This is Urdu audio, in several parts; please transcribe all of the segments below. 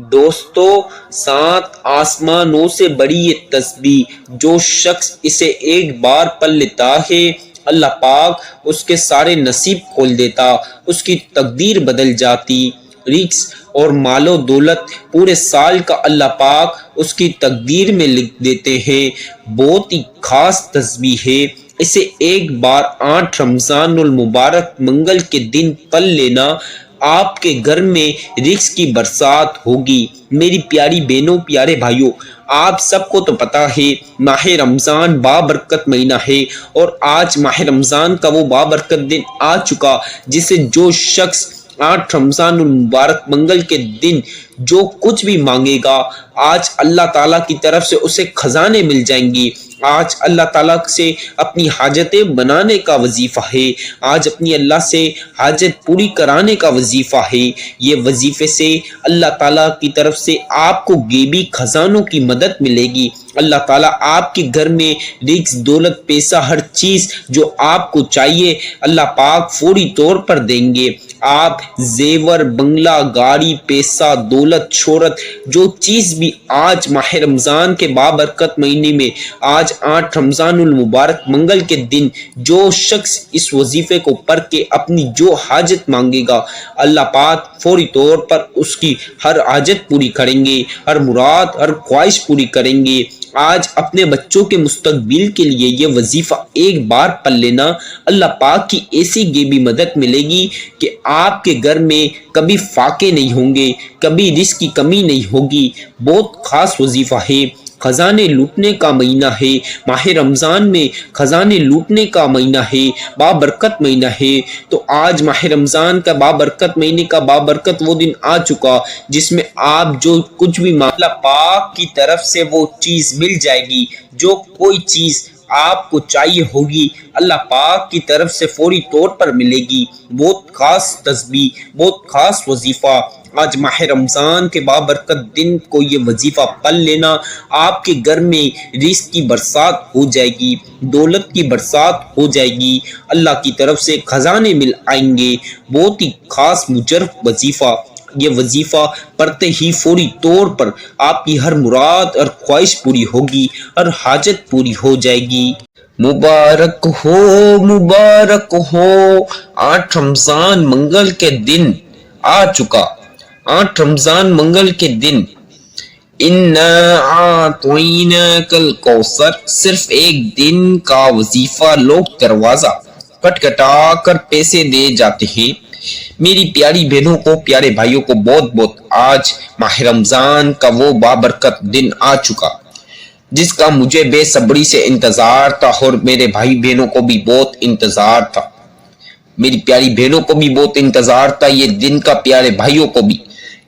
دوستو، 7 آسمانوں سے بڑی یہ تسبیح جو شخص اسے ایک بار پڑھ لیتا ہے، اللہ پاک اس کے سارے نصیب کھول دیتا، اس کی تقدیر بدل جاتی۔ رزق اور مال و دولت پورے سال کا اللہ پاک اس کی تقدیر میں لکھ دیتے ہیں۔ بہت ہی خاص تسبیح ہے۔ اسے ایک بار 8 رمضان المبارک منگل کے دن پڑھ لینا، آپ کے گھر میں رزق کی برسات ہوگی۔ میری پیاری بہنوں، پیارے بھائیوں، آپ سب کو تو پتا ہے ماہ رمضان بابرکت مہینہ ہے، اور آج ماہ رمضان کا وہ بابرکت دن آ چکا جسے جو شخص 8 رمضان المبارک منگل کے دن جو کچھ بھی مانگے گا، آج اللہ تعالیٰ کی طرف سے اسے خزانے مل جائیں گی۔ آج اللہ تعالیٰ سے اپنی حاجتیں بنانے کا وظیفہ ہے، آج اپنی اللہ سے حاجت پوری کرانے کا وظیفہ ہے۔ یہ وظیفے سے اللہ تعالیٰ کی طرف سے آپ کو غیبی خزانوں کی مدد ملے گی۔ اللہ تعالیٰ آپ کے گھر میں رزق، دولت، پیسہ، ہر چیز جو آپ کو چاہیے اللہ پاک فوری طور پر دیں گے۔ آپ زیور، بنگلہ، گاڑی، پیسہ، دولت، شہرت، جو چیز بھی آج ماہ رمضان کے بابرکت مہینے میں، آج 8 رمضان المبارک منگل کے دن جو شخص اس وظیفے کو پڑھ کے اپنی جو حاجت مانگے گا، اللہ پاک فوری طور پر اس کی ہر حاجت پوری کریں گے، ہر مراد، ہر خواہش پوری کریں گے۔ آج اپنے بچوں کے مستقبل کے لیے یہ وظیفہ ایک بار پڑھ لینا، اللہ پاک کی ایسی غیبی مدد ملے گی کہ آپ کے گھر میں کبھی فاقے نہیں ہوں گے، کبھی رزق کی کمی نہیں ہوگی۔ بہت خاص وظیفہ ہے۔ خزانے لوٹنے کا مہینہ ہے، ماہ رمضان میں خزانے لوٹنے کا مہینہ ہے، بابرکت مہینہ ہے۔ تو آج ماہ رمضان کا بابرکت مہینے کا بابرکت وہ دن آ چکا جس میں آپ جو کچھ بھی اللہ پاک کی طرف سے وہ چیز مل جائے گی، جو کوئی چیز آپ کو چاہیے ہوگی اللہ پاک کی طرف سے فوری طور پر ملے گی۔ بہت خاص تسبیح، بہت خاص وظیفہ۔ آج ماہ رمضان کے بابرکت دن کو یہ وظیفہ پڑھ لینا، آپ کے گھر میں رزق کی برسات ہو جائے گی، دولت کی برسات ہو جائے گی، اللہ کی طرف سے خزانے مل آئیں گے۔ بہت ہی خاص مجرب وظیفہ۔ یہ وظیفہ پڑھتے ہی فوری طور پر آپ کی ہر مراد اور خواہش پوری ہوگی، ہر حاجت پوری ہو جائے گی۔ مبارک ہو، مبارک ہو، 8 رمضان منگل کے دن آ چکا۔ 8 رمضان منگل کے دن اِنَّا أَعْطَيْنَاكَ الْكَوْثَرَ، صرف ایک دن کا وظیفہ لوگ دروازہ کٹکھٹا کر پیسے دے جاتے ہیں۔ میری پیاری بہنوں کو، پیارے بھائیوں کو بہت بہت آج ماہ رمضان کا وہ بابرکت دن آ چکا جس کا مجھے بے صبری سے انتظار تھا، اور میرے بھائی بہنوں کو بھی بہت انتظار تھا، میری پیاری بہنوں کو بھی بہت انتظار تھا، یہ دن کا پیارے بھائیوں کو بھی،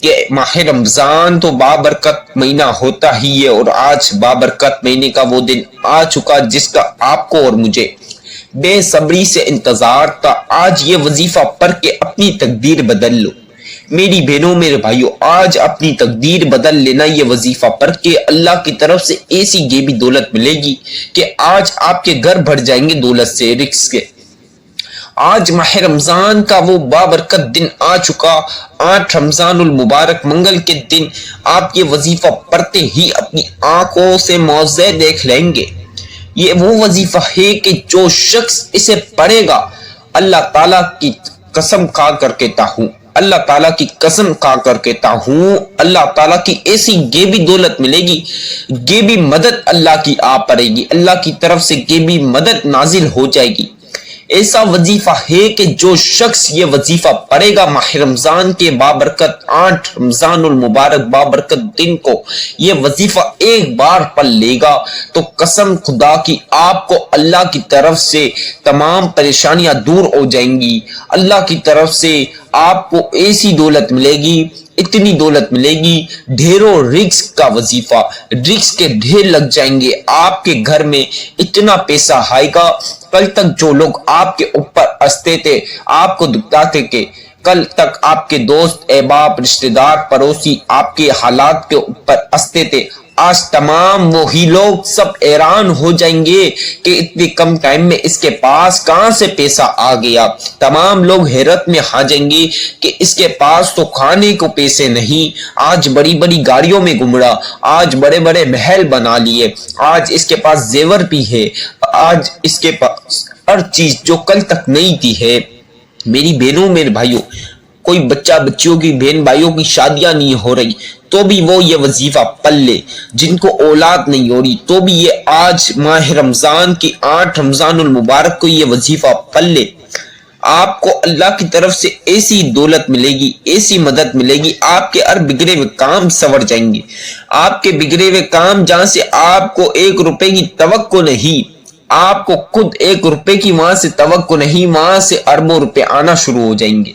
کہ ماہ رمضان تو بابرکت مہینہ ہوتا ہی ہے، اور آج بابرکت مہینے کا وہ دن آ چکا جس کا آپ کو اور مجھے بے صبری سے انتظار تھا۔ آج یہ وظیفہ پڑھ کے اپنی تقدیر بدل لو میری بہنوں، میرے بھائیوں، آج اپنی تقدیر بدل لینا۔ یہ وظیفہ پڑھ کے اللہ کی طرف سے ایسی غیبی دولت ملے گی کہ آج آپ کے گھر بھر جائیں گے دولت سے، رزق کے۔ آج ماہ رمضان کا وہ بابرکت دن آ چکا، 8 رمضان المبارک منگل کے دن آپ یہ وظیفہ پڑھتے ہی اپنی آنکھوں سے معجزے دیکھ لیں گے۔ یہ وہ وظیفہ ہے کہ جو شخص اسے پڑھے گا، اللہ تعالیٰ کی قسم کھا کر کہتا ہوں، اللہ تعالیٰ کی قسم کھا کر کہتا ہوں، اللہ تعالیٰ کی ایسی غیبی دولت ملے گی، غیبی مدد اللہ کی آ پڑے گی، اللہ کی طرف سے غیبی مدد نازل ہو جائے گی۔ ایسا وظیفہ ہے کہ جو شخص یہ وظیفہ پڑھے گا ماہ رمضان کے بابرکت 8 رمضان المبارک بابرکت دن کو یہ وظیفہ ایک بار پڑھ لے گا تو قسم خدا کی آپ کو اللہ کی طرف سے تمام پریشانیاں دور ہو جائیں گی۔ اللہ کی طرف سے آپ کو ایسی دولت ملے گی، اتنی دولت ملے گی، ڈھیروں رزق کا وظیفہ، رزق کے ڈھیر لگ جائیں گے آپ کے گھر میں، اتنا پیسہ آئے گا۔ کل تک جو لوگ آپ کے اوپر ہنستے تھے، آپ کو دکھاتے کہ کل تک آپ کے دوست، احباب، رشتہ دار، پڑوسی آپ کے حالات کے اوپر ہنستے تھے، آج تمام وہی لوگ سب حیران ہو جائیں گے کہ اتنے کم ٹائم میں اس کے پاس کہاں سے پیسہ آ گیا. تمام لوگ حیرت میں آ جائیں گے کہ اس کے پاس تو کھانے کو پیسے نہیں، آج بڑی بڑی گاڑیوں میں گھوم رہا، آج بڑے بڑے محل بنا لیے، آج اس کے پاس زیور بھی ہے، آج اس کے پاس ہر چیز جو کل تک نہیں تھی ہے. میری بہنوں میرے بھائیوں، کوئی بچیوں کی بہن بھائیوں کی شادیاں نہیں ہو رہی تو بھی وہ یہ وظیفہ پڑھ لے، جن کو اولاد نہیں ہو رہی تو بھی یہ آج ماہ رمضان کی 8 رمضان المبارک کو یہ وظیفہ پڑھ لے. آپ کو اللہ کی طرف سے ایسی دولت ملے گی، ایسی مدد ملے گی، آپ کے ہر بگڑے ہوئے کام سنور جائیں گے. آپ کے بگڑے ہوئے کام جہاں سے آپ کو 1 روپے کی توقع نہیں، آپ کو خود 1 روپے کی وہاں سے توقع نہیں، وہاں سے اربوں روپے آنا شروع ہو جائیں گے.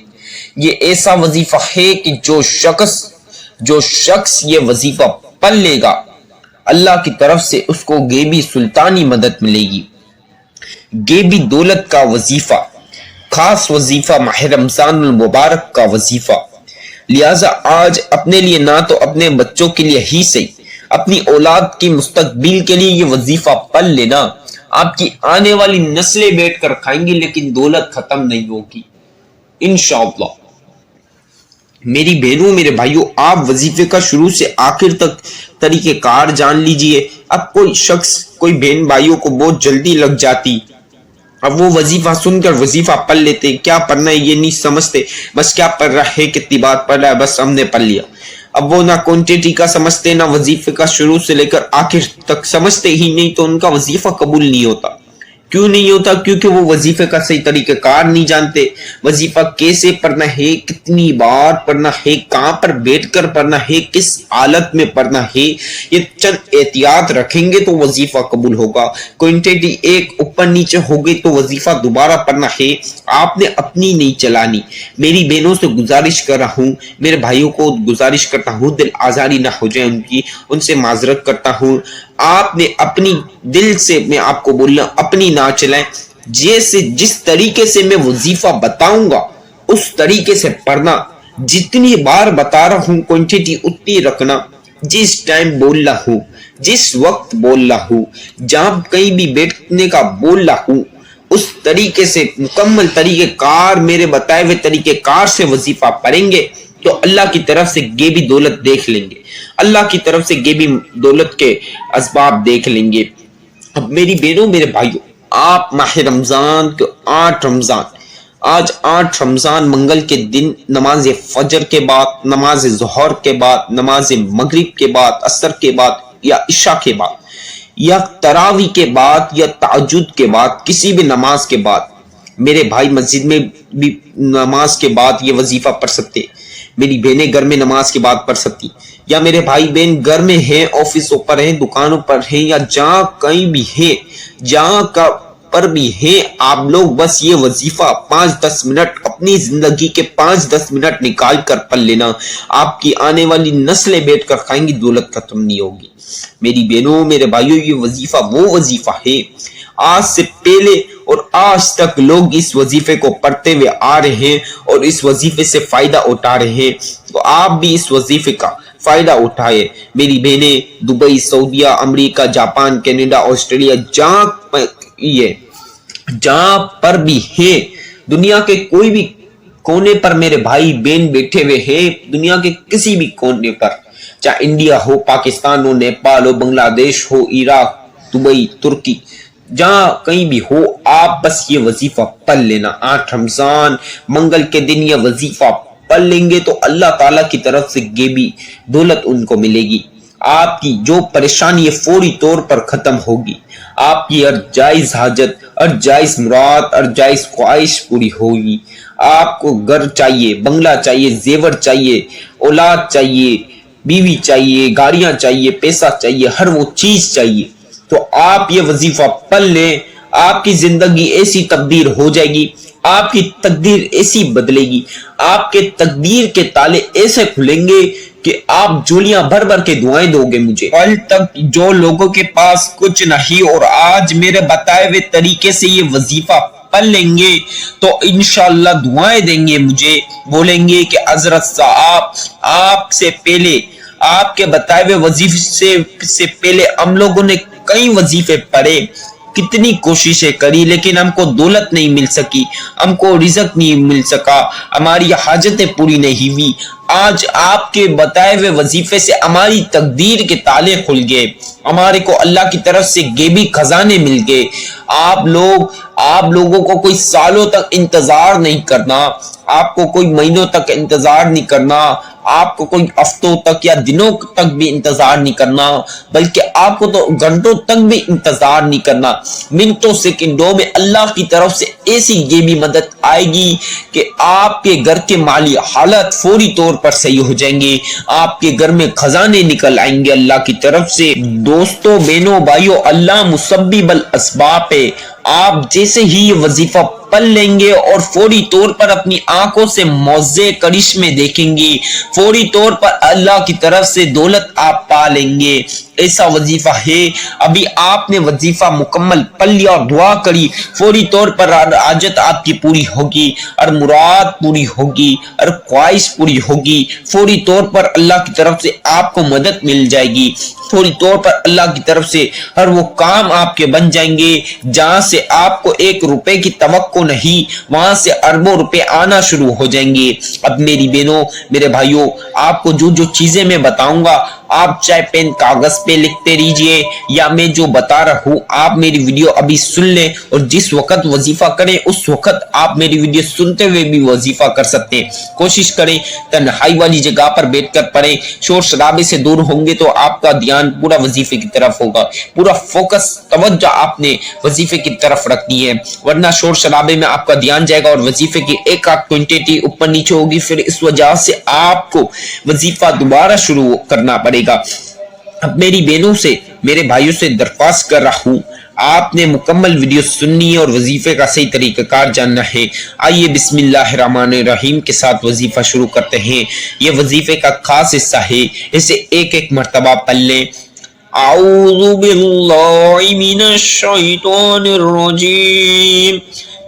یہ ایسا وظیفہ ہے کہ جو شخص یہ وظیفہ پڑھ لے گا اللہ کی طرف سے اس کو غیبی سلطانی مدد ملے گی. غیبی دولت کا وظیفہ، خاص وظیفہ، ماہ رمضان المبارک کا وظیفہ. لہذا آج اپنے لیے نہ تو اپنے بچوں کے لیے ہی صحیح، اپنی اولاد کی مستقبل کے لیے یہ وظیفہ پڑھ لینا. آپ کی آنے والی نسلیں بیٹھ کر کھائیں گی لیکن دولت ختم نہیں ہوگی انشاءاللہ. میری بہنوں میرے بھائیوں، آپ وظیفے کا شروع سے آخر تک طریقہ کار جان لیجئے. اب کوئی شخص، کوئی بہن بھائیوں کو بہت جلدی لگ جاتی، اب وہ وظیفہ سن کر وظیفہ پڑھ لیتے، کیا پڑھنا ہے یہ نہیں سمجھتے، بس کیا پڑھ رہا ہے، کتنی بات پڑھ رہا ہے، بس ہم نے پڑھ لیا. اب وہ نہ کوانٹیٹی کا سمجھتے، نہ وظیفے کا شروع سے لے کر آخر تک سمجھتے ہی نہیں، تو ان کا وظیفہ قبول نہیں ہوتا. کیوں نہیں ہوتا؟ کیونکہ وہ وظیفے کا صحیح طریقہ کار نہیں جانتے. وظیفہ کیسے پڑھنا ہے، کتنی بار پڑھنا ہے، کہاں پر بیٹھ کر پڑھنا ہے، کس حالت میں پڑھنا ہے، یہ چند احتیاط رکھیں گے تو وظیفہ قبول ہوگا. کوانٹیٹی ایک اوپر نیچے ہو گئی تو وظیفہ دوبارہ پڑھنا ہے. آپ نے اپنی نہیں چلانی. میری بہنوں سے گزارش کر رہا ہوں، میرے بھائیوں کو گزارش کرتا ہوں، دل آزاری نہ ہو جائے ان سے معذرت کرتا ہوں. آپ نے اپنی دل سے، میں آپ کو بول رہا ہوں، اپنی نہ چلائیں. جس طریقے سے میں وظیفہ بتاؤں گا اس طریقے سے پڑھنا. جتنی بار بتا رہا ہوں کوانٹیٹی اتنی رکھنا. جس ٹائم بول رہا ہوں، جس وقت بول رہا ہوں، جہاں کہیں بھی بیٹھنے کا بول رہا ہوں، اس طریقے سے مکمل طریقے کار، میرے بتائے ہوئے طریقے کار سے وظیفہ پڑھیں گے تو اللہ کی طرف سے غیبی دولت دیکھ لیں گے. اللہ کی طرف سے غیبی دولت کے اسباب دیکھ لیں گے. اب میری بہنوں میرے بھائیوں، آپ ماہ رمضان کے 8 رمضان، آج 8 رمضان منگل کے دن نماز فجر کے بعد، نماز ظہر کے بعد، نماز مغرب کے بعد، عصر کے بعد یا عشاء کے بعد یا تراویح کے بعد یا تہجد کے بعد، کسی بھی نماز کے بعد، میرے بھائی مسجد میں بھی نماز کے بعد یہ وظیفہ پڑھ سکتے، میری بہنیں گھر میں نماز کے بعد پڑھ سکتی، یا میرے بھائی بہن گھر میں ہیں، آفسوں پر ہیں، دکانوں پر ہیں، یا جہاں کہیں بھی ہیں، جہاں کا پر بھی ہیں، آپ لوگ بس یہ وظیفہ 5-10 منٹ اپنی زندگی کے 5-10 منٹ نکال کر پڑھ لینا. آپ کی آنے والی نسلیں بیٹھ کر کھائیں گی، دولت ختم نہیں ہوگی. میری بہنوں میرے بھائیوں، یہ وظیفہ وہ وظیفہ ہے آج سے پہلے اور آج تک لوگ اس وظیفے کو پڑھتے ہوئے آ رہے ہیں اور اس وظیفے سے فائدہ اٹھا رہے ہیں. تو آپ بھی اس وظیفے کا فائدہ اٹھائے. میری بہنیں دبئی، سعودیہ، امریکہ، جاپان، کینیڈا، آسٹریلیا، جہاں پر بھی ہیں، دنیا کے کوئی بھی کونے پر میرے بھائی بہن بیٹھے ہوئے ہیں، دنیا کے کسی بھی کونے پر، چاہے انڈیا ہو، پاکستان ہو، نیپال ہو، بنگلہ دیش ہو، عراق، دبئی، ترکی، جہاں کہیں بھی ہو، آپ بس یہ وظیفہ پڑھ لینا. 8 رمضان منگل کے دن یہ وظیفہ پڑھ لیں گے تو اللہ تعالیٰ کی طرف سے غیبی دولت ان کو ملے گی. آپ کی جو پریشانی ہے فوری طور پر ختم ہوگی. آپ کی ہر جائز حاجت، ہر جائز مراد، ہر جائز خواہش پوری ہوگی. آپ کو گھر چاہیے، بنگلہ چاہیے، زیور چاہیے، اولاد چاہیے، بیوی چاہیے، گاڑیاں چاہیے، پیسہ چاہیے، ہر وہ چیز چاہیے، تو آپ یہ وظیفہ پڑھ لیں. آپ کی زندگی ایسی تبدیل ہو جائے گی، آپ کی تقدیر ایسی بدلے گی، آپ کے تقدیر کے تالے ایسے کھلیں گے کہ آپ جولیاں بھر بھر کے دعائیں دو گے مجھے. کل تک جو لوگوں کے پاس کچھ نہیں اور آج میرے بتائے ہوئے طریقے سے یہ وظیفہ پڑھ لیں گے تو انشاءاللہ دعائیں دیں گے مجھے، بولیں گے کہ حضرت صاحب آپ سے پہلے آپ کے بتائے ہوئے وظیفے سے پہلے ہم لوگوں نے کئی وظیفے پڑھے، کتنی کوششیں کری، لیکن ہم کو دولت نہیں مل سکی، ہم کو رزق نہیں مل سکا، ہماری حاجتیں پوری نہیں ہوئی۔ آج آپ کے بتائے ہوئے وظیفے سے ہماری تقدیر کے تالے کھل گئے، ہمارے کو اللہ کی طرف سے غیبی خزانے مل گئے۔ آپ لوگوں کو کوئی سالوں تک انتظار نہیں کرنا، آپ کو کوئی مہینوں تک انتظار نہیں کرنا، آپ کو کوئی ہفتوں تک یا دنوں تک بھی انتظار نہیں کرنا، بلکہ آپ کو تو گھنٹوں تک بھی انتظار نہیں کرنا، منٹوں سیکنڈوں میں اللہ کی طرف سے ایسی غیبی مدد آئے گی کہ آپ کے گھر کے مالی حالت فوری طور پر صحیح ہو جائیں گے، آپ کے گھر میں خزانے نکل آئیں گے اللہ کی طرف سے۔ دوستوں، بہنوں، بھائیوں، اللہ مسبب الاسباب ہے۔ آپ جیسے ہی یہ وظیفہ پڑھ لیں گے اور فوری طور پر اپنی آنکھوں سے معجزے کرشمے دیکھیں گے، فوری طور پر اللہ کی طرف سے دولت آپ پا لیں گے۔ ایسا وظیفہ ہے، ابھی آپ نے وظیفہ مکمل پڑھ لیا اور دعا کری، فوری طور پر حاجت آپ کی پوری ہوگی، اور مراد پوری ہوگی، اور خواہش پوری ہوگی، فوری طور پر اللہ کی طرف سے آپ کو مدد مل جائے گی، فوری طور پر اللہ کی طرف سے ہر وہ کام آپ کے بن جائیں گے جہاں سے آپ کو 1 روپے کی توقع نہیں، وہاں سے اربوں روپے آنا شروع ہو جائیں گے۔ اب میری بہنوں، میرے بھائیوں، آپ کو جو چیزیں میں بتاؤں گا، آپ چاہے پین کاغذ پہ لکھتے رہیے، یا میں جو بتا رہا ہوں آپ میری ویڈیو ابھی سن لیں، اور جس وقت وظیفہ کریں اس وقت آپ میری ویڈیو سنتے ہوئے بھی وظیفہ کر سکتے ہیں۔ کوشش کریں تنہائی والی جگہ پر بیٹھ کر پڑھیں، شور شرابے سے دور ہوں گے تو آپ کا دھیان پورا وظیفے کی طرف ہوگا، پورا فوکس، توجہ آپ نے وظیفے کی طرف رکھنی ہے، ورنہ شور شرابے میں آپ کا دھیان جائے گا اور وظیفے کی ایک آدھ کوانٹٹی اوپر نیچے ہوگی، پھر اس وجہ سے آپ کو وظیفہ دوبارہ شروع کرنا پڑے گا۔ اب میری بہنوں سے، میرے بھائیوں سے درخواست کر رہا ہوں، آپ نے مکمل ویڈیو سننی ہے اور وظیفے کا صحیح طریقہ کار جاننا ہے۔ آئیے بسم اللہ الرحمن الرحیم کے ساتھ وظیفہ شروع کرتے ہیں۔ یہ وظیفے کا خاص حصہ ہے، اسے ایک مرتبہ پڑھ لیں۔ اعوذ باللہ من الشیطان الرجیم،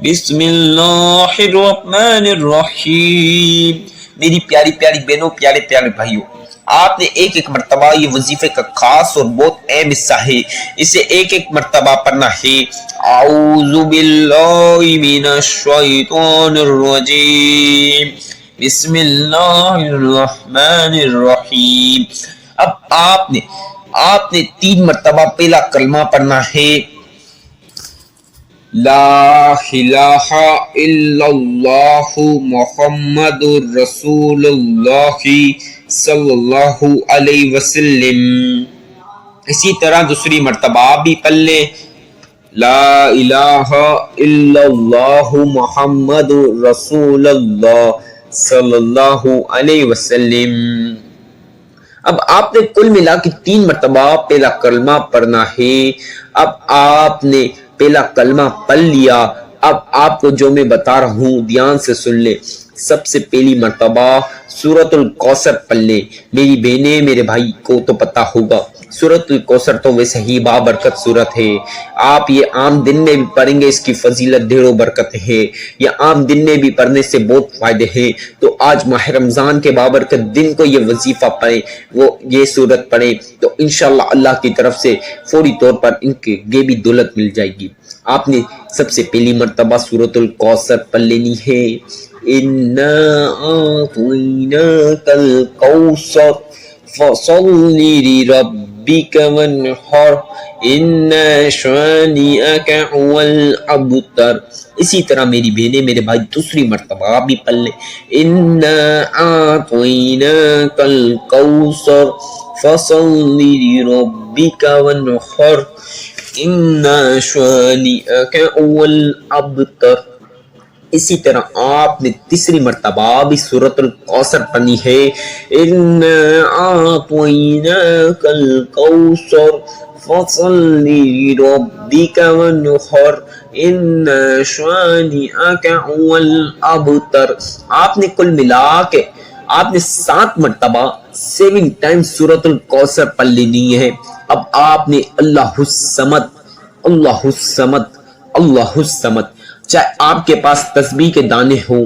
بسم اللہ الرحمن الرحیم۔ میری پیاری پیاری بہنوں، پیارے پیارے بھائیوں، آپ نے ایک مرتبہ، یہ وظیفے کا خاص اور بہت اہم حصہ ہے، اسے ایک مرتبہ پڑھنا ہے۔ اعوذ باللہ من الشیطان الرجیم، بسم اللہ الرحمن الرحیم۔ اب آپ نے 3 مرتبہ پہلا کلمہ پڑھنا ہے، لا الہ الا اللہ محمد رسول اللہ صلی اللہ علیہ وسلم۔ اسی طرح دوسری مرتبہ بھی پڑھ لے، لا الہ الا اللہ محمد رسول اللہ صلی اللہ علیہ وسلم۔ اب آپ نے کل ملا کے 3 مرتبہ پہلا کلمہ پڑھنا ہے۔ اب آپ نے پہلا کلمہ پڑھ لیا، اب آپ کو جو میں بتا رہا ہوں دھیان سے سن لیں۔ سب سے پہلی مرتبہ سورۃ الکوثر پڑھ لیں۔ میری بہنیں، میرے بھائی کو تو پتا ہوگا، سورۃ الکوثر تو ویسے ہی بابرکت سورت ہے، آپ یہ عام دن میں بھی پڑھیں گے، اس کی فضیلت ڈھیروں برکت ہے، یہ عام دن میں بھی پڑھنے سے بہت فائدے ہیں۔ تو آج ماہ رمضان کے بابرکت دن کو یہ وظیفہ پڑھیں، وہ یہ سورت پڑھیں، تو انشاءاللہ اللہ کی طرف سے فوری طور پر ان کے غیبی دولت مل جائے گی۔ آپ نے سب سے پہلی مرتبہ سورۃ الکوثر پڑھ لینی ہے، اِنَّا أَعْطَيْنَاكَ الْكَوْثَرَ فَصَلِّ لِرَبِّكَ وَانْحَرْ إِنَّ شَانِئَكَ هُوَ الْأَبْتَرُ۔ اسی طرح میری بہنیں، میرے بھائی دوسری مرتبہ بھی پڑھ لیں، اِنَّا أَعْطَيْنَاكَ الْكَوْثَرَ فَصَلِّ لِرَبِّكَ وَانْحَرْ إِنَّ شَانِئَكَ هُوَ الْأَبْتَرُ۔ اسی طرح آپ نے تیسری مرتبہ بھی سورۃ الکوثر پڑھنی ہے، اِنَّا أَعْطَيْنَاكَ الْكَوْثَرَ فَصَلِّ لِرَبِّكَ وَانْحَرْ إِنَّ شَانِئَكَ هُوَ الْأَبْتَرُ۔ آپ نے کل ملا کے 7 مرتبہ 7 ٹائمز سورۃ الکوثر پڑھ لینی ہے۔ اب آپ نے اللہ الصمد، اللہ الصمد، اللہ الصمد، چاہے آپ کے پاس تسبیح کے دانے ہوں،